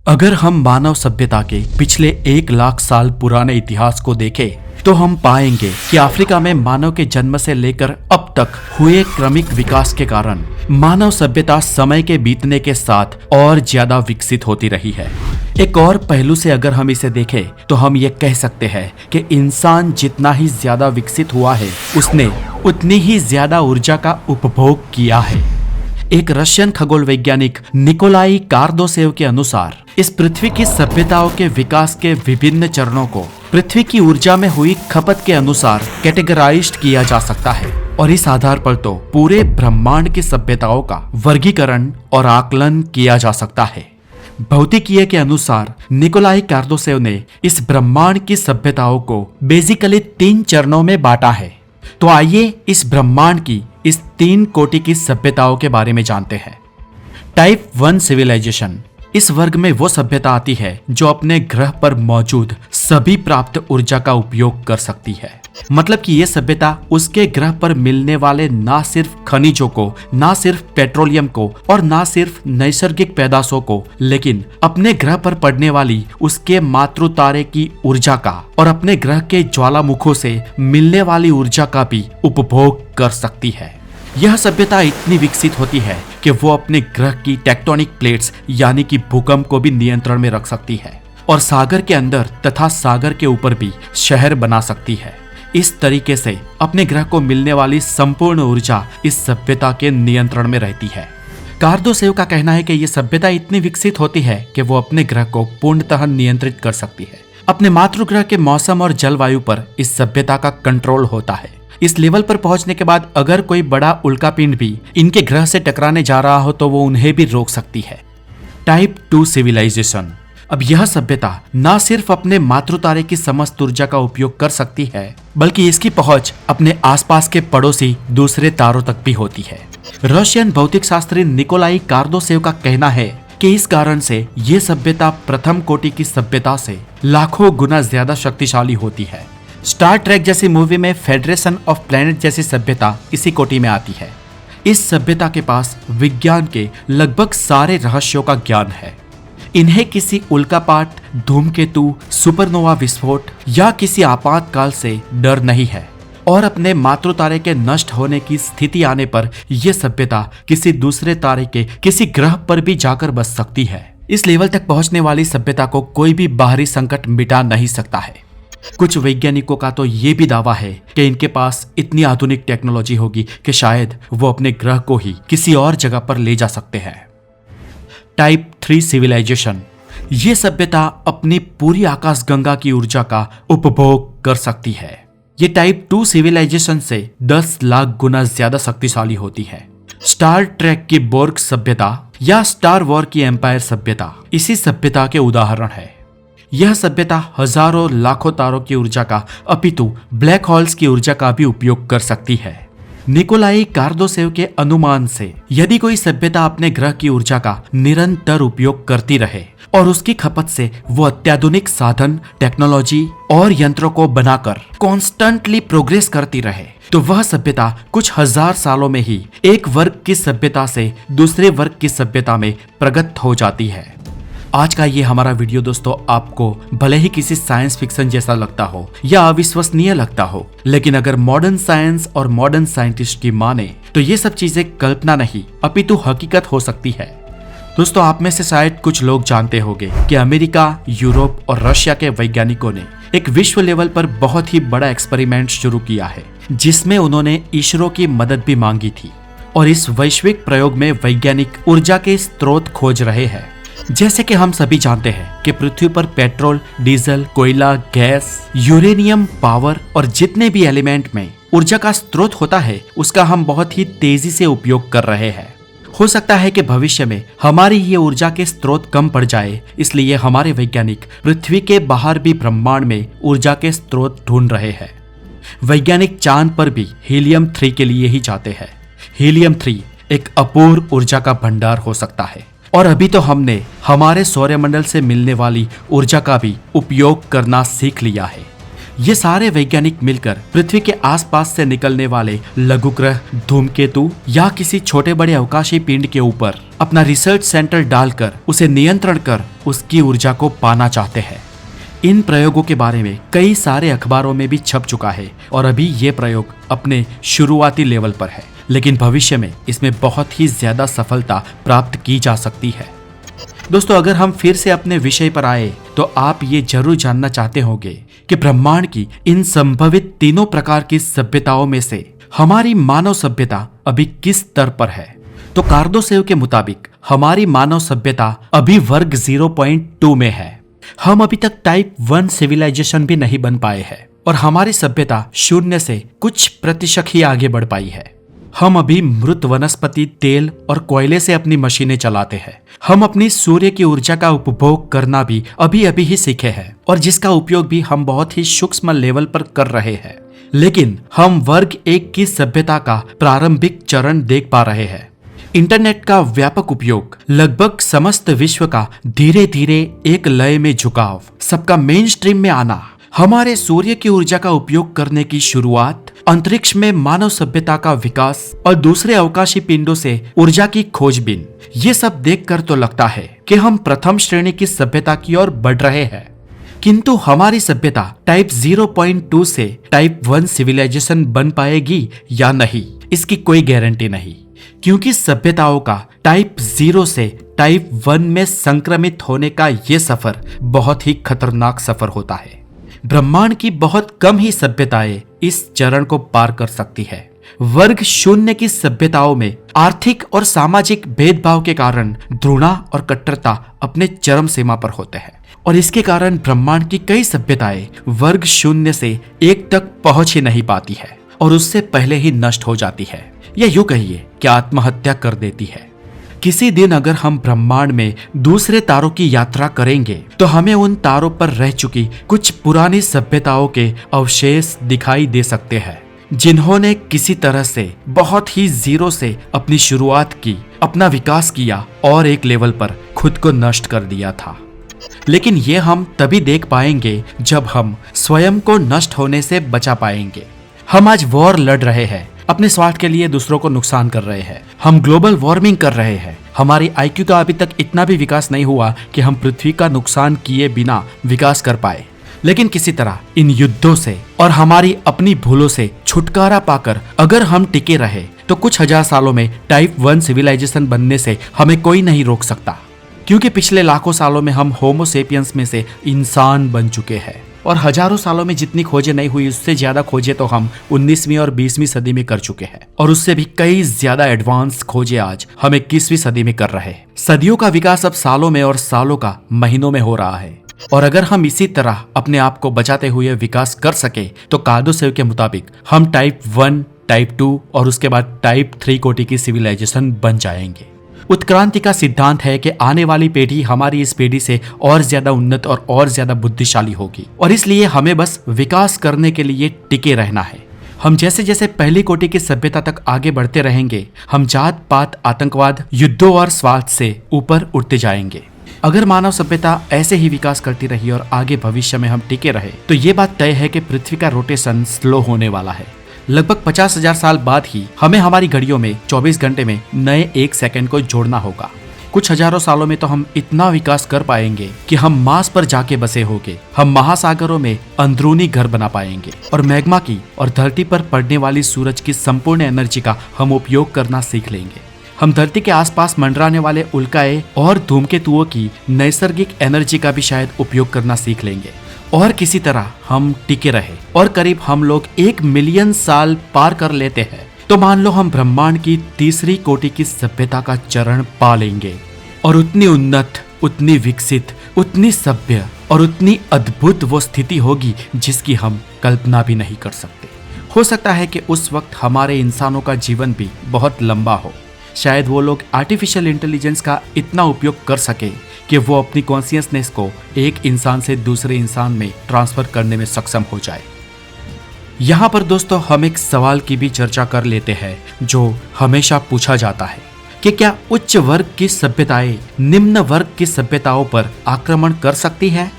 अगर हम मानव सभ्यता के पिछले 1 लाख साल पुराने इतिहास को देखें तो हम पाएंगे कि अफ्रीका में मानव के जन्म से लेकर अब तक हुए क्रमिक विकास के कारण मानव सभ्यता समय के बीतने के साथ और ज्यादा विकसित होती रही है। एक और पहलू से अगर हम इसे देखें तो हम ये कह सकते हैं कि इंसान जितना ही ज्यादा विकसित हुआ है उसने उतनी ही ज्यादा ऊर्जा का उपभोग किया है। एक रशियन खगोल वैज्ञानिक निकोलाई कार्दोसेव के अनुसार इस पृथ्वी की सभ्यताओं के विकास के विभिन्न चरणों को पृथ्वी की ऊर्जा में हुई खपत के अनुसार कैटेगराइज्ड किया जा सकता है और इस आधार पर तो पूरे ब्रह्मांड की सभ्यताओं का वर्गीकरण और आकलन किया जा सकता है। भौतिकीय के अनुसार निकोलाई कार्दोसेव ने इस ब्रह्मांड की सभ्यताओं को बेसिकली 3 चरणों में बांटा है। तो आइए इस ब्रह्मांड की इस 3 कोटि की सभ्यताओं के बारे में जानते हैं। टाइप 1 सिविलाइजेशन, इस वर्ग में वो सभ्यता आती है जो अपने ग्रह पर मौजूद सभी प्राप्त ऊर्जा का उपयोग कर सकती है। मतलब कि ये सभ्यता उसके ग्रह पर मिलने वाले ना सिर्फ खनिजों को, ना सिर्फ पेट्रोलियम को और ना सिर्फ नैसर्गिक पैदाशों को, लेकिन अपने ग्रह पर पड़ने वाली उसके मातृ तारे की ऊर्जा का और अपने ग्रह के ज्वालामुखों से मिलने वाली ऊर्जा का भी उपभोग कर सकती है। यह सभ्यता इतनी विकसित होती है कि वो अपने ग्रह की टेक्टोनिक प्लेट्स यानी कि भूकंप को भी नियंत्रण में रख सकती है और सागर के अंदर तथा सागर के ऊपर भी शहर बना सकती है। इस तरीके से अपने ग्रह को मिलने वाली संपूर्ण ऊर्जा इस सभ्यता के नियंत्रण में रहती है। कार्दोसेव का कहना है कि यह सभ्यता इतनी विकसित होती है कि वो अपने ग्रह को पूर्णतः नियंत्रित कर सकती है। अपने मातृग्रह के मौसम और जलवायु पर इस सभ्यता का कंट्रोल होता है। इस लेवल पर पहुंचने के बाद अगर कोई बड़ा उल्कापिंड भी इनके ग्रह से टकराने जा रहा हो तो वो उन्हें भी रोक सकती है। टाइप 2 सिविलाइजेशन, अब यह सभ्यता न सिर्फ अपने मातृ तारे की समस्त ऊर्जा का उपयोग कर सकती है बल्कि इसकी पहुंच अपने आसपास के पड़ोसी दूसरे तारों तक भी होती है। रशियन भौतिक शास्त्री निकोलाई कार्दोसेव का कहना है कि इस कारण से ये सभ्यता प्रथम कोटि की सभ्यता से लाखों गुना ज्यादा शक्तिशाली होती है। स्टार ट्रेक जैसी मूवी में फेडरेशन ऑफ प्लैनेट जैसी सभ्यता इसी कोटि में आती है। इस सभ्यता के पास विज्ञान के लगभग सारे रहस्यों का ज्ञान है। इन्हें किसी उल्कापात, धूमकेतु, सुपरनोवा विस्फोट या किसी आपातकाल से डर नहीं है और अपने मातृ तारे के नष्ट होने की स्थिति आने पर यह सभ्यता किसी दूसरे तारे के किसी ग्रह पर भी जाकर बस सकती है। इस लेवल तक पहुंचने वाली सभ्यता को कोई भी बाहरी संकट मिटा नहीं सकता है। कुछ वैज्ञानिकों का तो ये भी दावा है कि इनके पास इतनी आधुनिक टेक्नोलॉजी होगी कि शायद वो अपने ग्रह को ही किसी और जगह पर ले जा सकते हैं। टाइप 3 सिविलाइजेशन, ये सभ्यता अपनी पूरी आकाशगंगा की ऊर्जा का उपभोग कर सकती है। ये टाइप 2 सिविलाइजेशन से 10 लाख गुना ज्यादा शक्तिशाली होती है। स्टार ट्रेक की बोर्ग सभ्यता या स्टार वॉर की एम्पायर सभ्यता इसी सभ्यता के उदाहरण है। यह सभ्यता हजारों लाखों तारों की ऊर्जा का अपितु ब्लैक होल्स की ऊर्जा का भी उपयोग कर सकती है। निकोलाई कार्दोसेव के अनुमान से यदि कोई सभ्यता अपने ग्रह की ऊर्जा का निरंतर उपयोग करती रहे और उसकी खपत से वो अत्याधुनिक साधन, टेक्नोलॉजी और यंत्रों को बनाकर कॉन्स्टेंटली प्रोग्रेस करती रहे तो वह सभ्यता कुछ हजार सालों में ही एक वर्ग की सभ्यता से दूसरे वर्ग की सभ्यता में प्रगत हो जाती है। आज का ये हमारा वीडियो दोस्तों आपको भले ही किसी साइंस फिक्शन जैसा लगता हो या अविश्वसनीय लगता हो, लेकिन अगर मॉडर्न साइंस और मॉडर्न साइंटिस्ट की माने तो ये सब चीजें कल्पना नहीं अपितु हकीकत हो सकती है। दोस्तों आप में से शायद कुछ लोग जानते होंगे कि अमेरिका, यूरोप और रशिया के वैज्ञानिकों ने एक विश्व लेवल पर बहुत ही बड़ा एक्सपेरिमेंट शुरू किया है जिसमें उन्होंने इसरो की मदद भी मांगी थी और इस वैश्विक प्रयोग में वैज्ञानिक ऊर्जा के स्रोत खोज रहे हैं। जैसे कि हम सभी जानते हैं कि पृथ्वी पर पेट्रोल, डीजल, कोयला, गैस, यूरेनियम, पावर और जितने भी एलिमेंट में ऊर्जा का स्रोत होता है उसका हम बहुत ही तेजी से उपयोग कर रहे हैं। हो सकता है कि भविष्य में हमारी ये ऊर्जा के स्रोत कम पड़ जाए, इसलिए हमारे वैज्ञानिक पृथ्वी के बाहर भी ब्रह्मांड में ऊर्जा के स्रोत ढूंढ रहे हैं। वैज्ञानिक चांद पर भी हीलियम 3 के लिए ही जाते हैं। हीलियम 3 एक अपूर्व ऊर्जा का भंडार हो सकता है और अभी तो हमने हमारे सौरमंडल से मिलने वाली ऊर्जा का भी उपयोग करना सीख लिया है। ये सारे वैज्ञानिक मिलकर पृथ्वी के आसपास से निकलने वाले लघु ग्रह, धूमकेतु या किसी छोटे बड़े अवकाशी पिंड के ऊपर अपना रिसर्च सेंटर डालकर उसे नियंत्रण कर उसकी ऊर्जा को पाना चाहते हैं। इन प्रयोगों के बारे में कई सारे अखबारों में भी छप चुका है और अभी ये प्रयोग अपने शुरुआती लेवल पर है, लेकिन भविष्य में इसमें बहुत ही ज्यादा सफलता प्राप्त की जा सकती है। दोस्तों, अगर हम फिर से अपने विषय पर आए तो आप ये जरूर जानना चाहते होंगे कि ब्रह्मांड की इन संभवित तीनों प्रकार की सभ्यताओं में से हमारी मानव सभ्यता अभी किस स्तर पर है। तो कार्दोसेव के मुताबिक हमारी मानव सभ्यता अभी वर्ग 0.2 में है। हम अभी तक टाइप 1 सिविलाइजेशन भी नहीं बन पाए हैं और हमारी सभ्यता शून्य से कुछ प्रतिशत ही आगे बढ़ पाई है। हम अभी मृत वनस्पति, तेल और कोयले से अपनी मशीनें चलाते हैं। हम अपनी सूर्य की ऊर्जा का उपभोग करना भी अभी अभी ही सीखे हैं और जिसका उपयोग भी हम बहुत ही सूक्ष्म लेवल पर कर रहे हैं। लेकिन हम वर्ग 1 की सभ्यता का प्रारंभिक चरण देख पा रहे हैं। इंटरनेट का व्यापक उपयोग, लगभग समस्त विश्व का धीरे धीरे एक लय में झुकाव, सबका मेन स्ट्रीम में आना, हमारे सूर्य की ऊर्जा का उपयोग करने की शुरुआत, अंतरिक्ष में मानव सभ्यता का विकास और दूसरे अवकाशी पिंडों से ऊर्जा की खोजबीन, ये सब देखकर तो लगता है कि हम प्रथम श्रेणी की सभ्यता की ओर बढ़ रहे हैं। किंतु हमारी सभ्यता टाइप 0.2 से टाइप 1 सिविलाइजेशन बन पाएगी या नहीं, इसकी कोई गारंटी नहीं, क्योंकि सभ्यताओं का टाइप 0 से टाइप 1 में संक्रमित होने का ये सफर बहुत ही खतरनाक सफर होता है। ब्रह्मांड की बहुत कम ही सभ्यताएं इस चरण को पार कर सकती है। वर्ग 0 की सभ्यताओं में आर्थिक और सामाजिक भेदभाव के कारण घृणा और कट्टरता अपने चरम सीमा पर होते हैं और इसके कारण ब्रह्मांड की कई सभ्यताएं वर्ग 0 से 1 तक पहुंच ही नहीं पाती है और उससे पहले ही नष्ट हो जाती है, या यूं कहिए कि आत्महत्या कर देती है। किसी दिन अगर हम ब्रह्मांड में दूसरे तारों की यात्रा करेंगे तो हमें उन तारों पर रह चुकी कुछ पुरानी सभ्यताओं के अवशेष दिखाई दे सकते हैं, जिन्होंने किसी तरह से बहुत ही जीरो से अपनी शुरुआत की, अपना विकास किया और एक लेवल पर खुद को नष्ट कर दिया था। लेकिन ये हम तभी देख पाएंगे जब हम स्वयं को नष्ट होने से बचा पाएंगे। हम आज वॉर लड़ रहे हैं, अपने स्वार्थ के लिए दूसरों को नुकसान कर रहे हैं। हम ग्लोबल वार्मिंग कर रहे हैं। हमारी आईक्यू का अभी तक इतना भी विकास नहीं हुआ कि हम पृथ्वी का नुकसान किए बिना विकास कर पाए। लेकिन किसी तरह इन युद्धों से और हमारी अपनी भूलों से छुटकारा पाकर अगर हम टिके रहे तो कुछ हजार सालों में टाइप 1 सिविलाइजेशन बनने से हमें कोई नहीं रोक सकता, क्योंकि पिछले लाखों सालों में हम होमो सेपियंस में से इंसान बन चुके हैं और हजारों सालों में जितनी खोजें नहीं हुई उससे ज्यादा खोजें तो हम 19वीं और 20वीं सदी में कर चुके हैं और उससे भी कई ज्यादा एडवांस खोजें आज हम 21वीं सदी में कर रहे हैं। सदियों का विकास अब सालों में और सालों का महीनों में हो रहा है और अगर हम इसी तरह अपने आप को बचाते हुए विकास कर सके तो कार्दोसेव के मुताबिक हम टाइप 1, टाइप 2 और उसके बाद टाइप 3 कोटि की सिविलाइजेशन बन जाएंगे। उत्क्रांति का सिद्धांत है कि आने वाली पीढ़ी हमारी इस पीढ़ी से और ज्यादा उन्नत और ज्यादा बुद्धिशाली होगी और इसलिए हमें बस विकास करने के लिए टिके रहना है। हम जैसे जैसे पहली कोटि की सभ्यता तक आगे बढ़ते रहेंगे, हम जात पात, आतंकवाद, युद्धों और स्वार्थ से ऊपर उठते जाएंगे। अगर मानव सभ्यता ऐसे ही विकास करती रही और आगे भविष्य में हम टिके रहे तो ये बात तय है कि पृथ्वी का रोटेशन स्लो होने वाला है। लगभग 50,000 साल बाद ही हमें हमारी घड़ियों में 24 घंटे में नए 1 सेकंड को जोड़ना होगा। कुछ हजारों सालों में तो हम इतना विकास कर पाएंगे कि हम मार्स पर जाके बसे होंगे। हम महासागरों में अंदरूनी घर बना पाएंगे और मैग्मा की और धरती पर पड़ने वाली सूरज की संपूर्ण एनर्जी का हम उपयोग करना सीख लेंगे। हम धरती के आसपास मंडराने वाले उल्काएं और धूमकेतुओं की नैसर्गिक एनर्जी का भी शायद उपयोग करना सीख लेंगे और किसी तरह हम टिके रहे और करीब हम लोग 1 मिलियन साल पार कर लेते हैं तो मान लो हम ब्रह्मांड की तीसरी कोटि की सभ्यता का चरण पा लेंगे और उतनी उन्नत, उतनी विकसित, उतनी सभ्य और उतनी अद्भुत वो स्थिति होगी जिसकी हम कल्पना भी नहीं कर सकते। हो सकता है कि उस वक्त हमारे इंसानों का जीवन भी बहुत लंबा हो। शायद वो लोग आर्टिफिशियल इंटेलिजेंस का इतना उपयोग कर सके कि वो अपनी कॉन्शियसनेस को एक इंसान से दूसरे इंसान में ट्रांसफर करने में सक्षम हो जाए। यहाँ पर दोस्तों हम एक सवाल की भी चर्चा कर लेते हैं जो हमेशा पूछा जाता है कि क्या उच्च वर्ग की सभ्यताएं निम्न वर्ग की सभ्यताओं पर आक्रमण कर सकती है?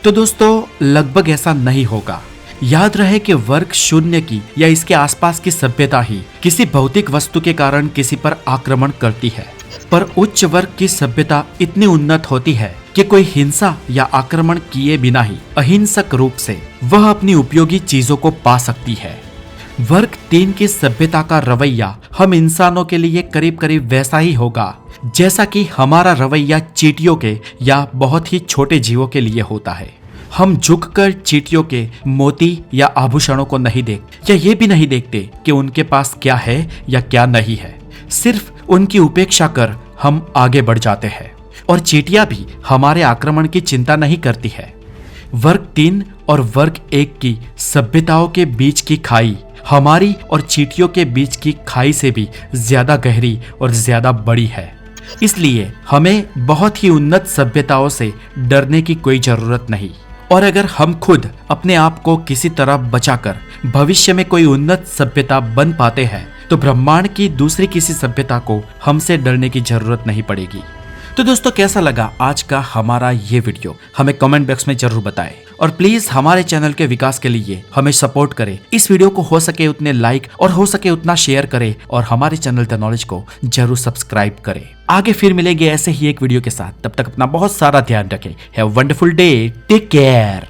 तो दोस्तों लगभग ऐसा नहीं होगा, याद रहे कि वर्ग शून्य की या इसके आसपास की सभ्यता ही किसी भौतिक वस्तु के कारण किसी पर आक्रमण करती है, पर उच्च वर्ग की सभ्यता इतनी उन्नत होती है कि कोई हिंसा या आक्रमण किए बिना ही अहिंसक रूप से वह अपनी उपयोगी चीजों को पा सकती है। वर्ग 3 की सभ्यता का रवैया हम इंसानों के लिए करीब करीब वैसा ही होगा जैसा कि हमारा रवैया चींटियों के या बहुत ही छोटे जीवों के लिए होता है। हम झुककर चींटियों के मोती या आभूषणों को नहीं देखते या ये भी नहीं देखते कि उनके पास क्या है या क्या नहीं है, सिर्फ उनकी उपेक्षा कर हम आगे बढ़ जाते हैं। और चींटियां भी हमारे आक्रमण की चिंता नहीं करती है। वर्ग 3 और वर्ग 1 की सभ्यताओं के बीच की खाई हमारी और चींटियों के बीच की खाई से भी ज्यादा गहरी और ज्यादा बड़ी है। इसलिए हमें बहुत ही उन्नत सभ्यताओं से डरने की कोई जरूरत नहीं। और अगर हम खुद अपने आप को किसी तरह बचाकर भविष्य में कोई उन्नत सभ्यता बन पाते हैं तो ब्रह्मांड की दूसरी किसी सभ्यता को हमसे डरने की जरूरत नहीं पड़ेगी। तो दोस्तों, कैसा लगा आज का हमारा ये वीडियो हमें कमेंट बॉक्स में जरूर बताएं और प्लीज हमारे चैनल के विकास के लिए हमें सपोर्ट करें। इस वीडियो को हो सके उतने लाइक और हो सके उतना शेयर करें और हमारे चैनल द नॉलेज को जरूर सब्सक्राइब करें। आगे फिर मिलेंगे ऐसे ही एक वीडियो के साथ। तब तक अपना बहुत सारा ध्यान रखें। Have a wonderful day. Take care.